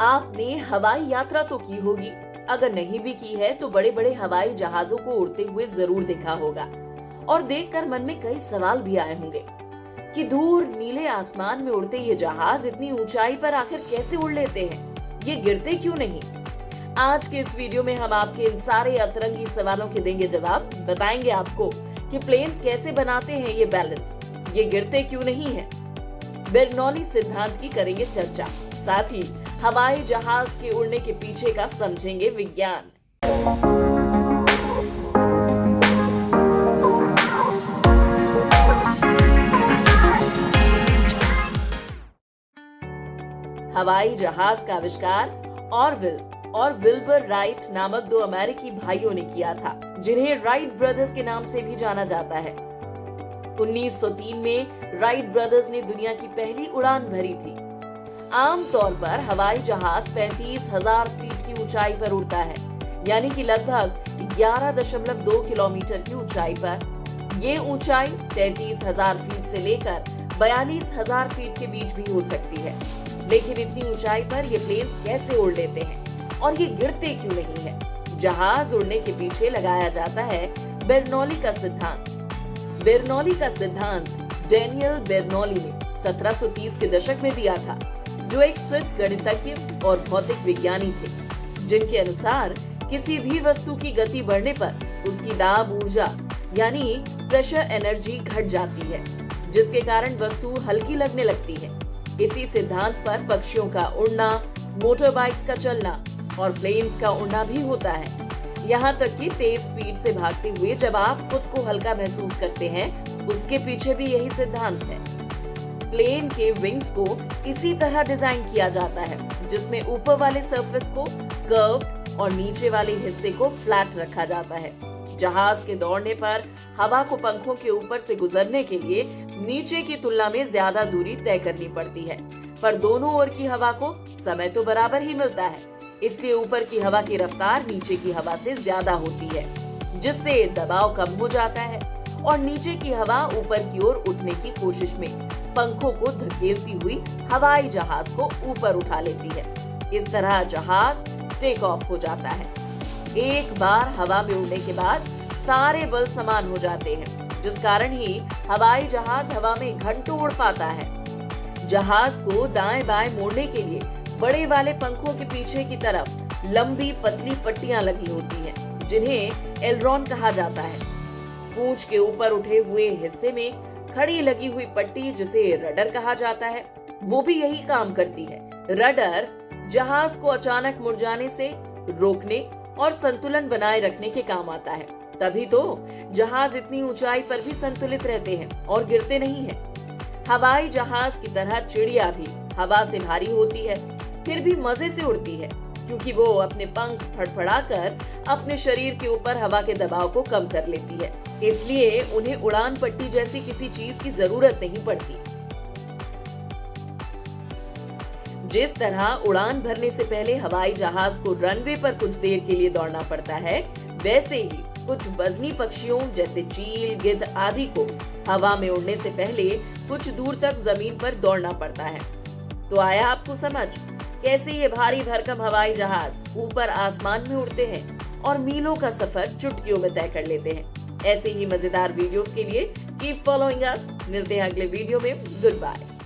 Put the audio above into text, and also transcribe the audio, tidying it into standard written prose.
आपने हवाई यात्रा तो की होगी, अगर नहीं भी की है तो बड़े बड़े हवाई जहाजों को उड़ते हुए जरूर देखा होगा और देखकर मन में कई सवाल भी आए होंगे कि दूर नीले आसमान में उड़ते ये जहाज इतनी ऊंचाई पर आखिर कैसे उड़ लेते हैं, ये गिरते क्यों नहीं। आज के इस वीडियो में हम आपके इन सारे अतरंगी सवालों के देंगे जवाब, बताएंगे आपको कि प्लेन्स कैसे बनाते हैं ये बैलेंस, ये गिरते क्यों नहीं है, बेर्नौली सिद्धांत की करेंगे चर्चा, साथ ही हवाई जहाज के उड़ने के पीछे का समझेंगे विज्ञान। हवाई जहाज का आविष्कार ऑरविल और विल्बर राइट नामक दो अमेरिकी भाइयों ने किया था, जिन्हें राइट ब्रदर्स के नाम से भी जाना जाता है। 1903 में राइट ब्रदर्स ने दुनिया की पहली उड़ान भरी थी। आमतौर पर हवाई जहाज 35,000 फीट की ऊंचाई पर उड़ता है, यानी कि लगभग 11.2 किलोमीटर की ऊंचाई पर। ये ऊंचाई 33,000 फीट से लेकर 42,000 फीट के बीच भी हो सकती है। लेकिन इतनी ऊंचाई पर ये प्लेन्स कैसे उड़ लेते हैं और ये गिरते क्यों नहीं है? जहाज उड़ने के पीछे लगाया जाता है बेर्नौली का सिद्धांत। बेर्नौली का सिद्धांत डेनियल बेर्नौली ने 1730 के दशक में दिया था, जो एक स्विस गणितज्ञ और भौतिक विज्ञानी थे, जिनके अनुसार किसी भी वस्तु की गति बढ़ने पर उसकी दाब ऊर्जा यानी प्रेशर एनर्जी घट जाती है, जिसके कारण वस्तु हल्की लगने लगती है। इसी सिद्धांत पर पक्षियों का उड़ना, मोटर बाइक्स का चलना और प्लेन्स का उड़ना भी होता है। यहाँ तक कि तेज स्पीड से भागते हुए जब आप खुद को हल्का महसूस करते हैं, उसके पीछे भी यही सिद्धांत है। प्लेन के विंग्स को इसी तरह डिजाइन किया जाता है, जिसमें ऊपर वाले सरफेस को कर्व और नीचे वाले हिस्से को फ्लैट रखा जाता है। जहाज के दौड़ने पर हवा को पंखों के ऊपर से गुजरने के लिए नीचे की तुलना में ज्यादा दूरी तय करनी पड़ती है, पर दोनों ओर की हवा को समय तो बराबर ही मिलता है, इसलिए ऊपर की हवा की रफ्तार नीचे की हवा से ज्यादा होती है, जिससे दबाव कम हो जाता है और नीचे की हवा ऊपर की ओर उठने की कोशिश में पंखों को धकेलती हुई हवाई जहाज को ऊपर उठा लेती है। इस तरह जहाज टेक ऑफ हो जाता है। एक बार हवा में उड़ने के बाद सारे बल समान हो जाते हैं, जिस कारण ही हवाई जहाज हवा में घंटों उड़ पाता है। जहाज को दाएं बाएं मोड़ने के लिए बड़े वाले पंखों के पीछे की तरफ लंबी पतली पट्टियां लगी होती हैं, जिन्हें एलरॉन कहा जाता है। पूंछ के ऊपर उठे हुए हिस्से में खड़ी लगी हुई पट्टी, जिसे रडर कहा जाता है, वो भी यही काम करती है। रडर जहाज को अचानक मुड़ जाने से रोकने और संतुलन बनाए रखने के काम आता है। तभी तो जहाज इतनी ऊंचाई पर भी संतुलित रहते हैं और गिरते नहीं हैं। हवाई जहाज की तरह चिड़िया भी हवा से भारी होती है, फिर भी मजे से उड़ती है, क्योंकि वो अपने पंख फड़फड़ाकर अपने शरीर के ऊपर हवा के दबाव को कम कर लेती है, इसलिए उन्हें उड़ान पट्टी जैसी किसी चीज की जरूरत नहीं पड़ती। जिस तरह उड़ान भरने से पहले हवाई जहाज को रनवे पर कुछ देर के लिए दौड़ना पड़ता है, वैसे ही कुछ वजनी पक्षियों जैसे चील, गिद्ध आदि को हवा में उड़ने से पहले कुछ दूर तक जमीन पर दौड़ना पड़ता है। तो आया आपको समझ कैसे ये भारी भरकम हवाई जहाज ऊपर आसमान में उड़ते हैं और मीलों का सफर चुटकियों में तय कर लेते हैं। ऐसे ही मजेदार वीडियोस के लिए कीप फॉलोइंग अस। मिलते हैं अगले वीडियो में। Good bye.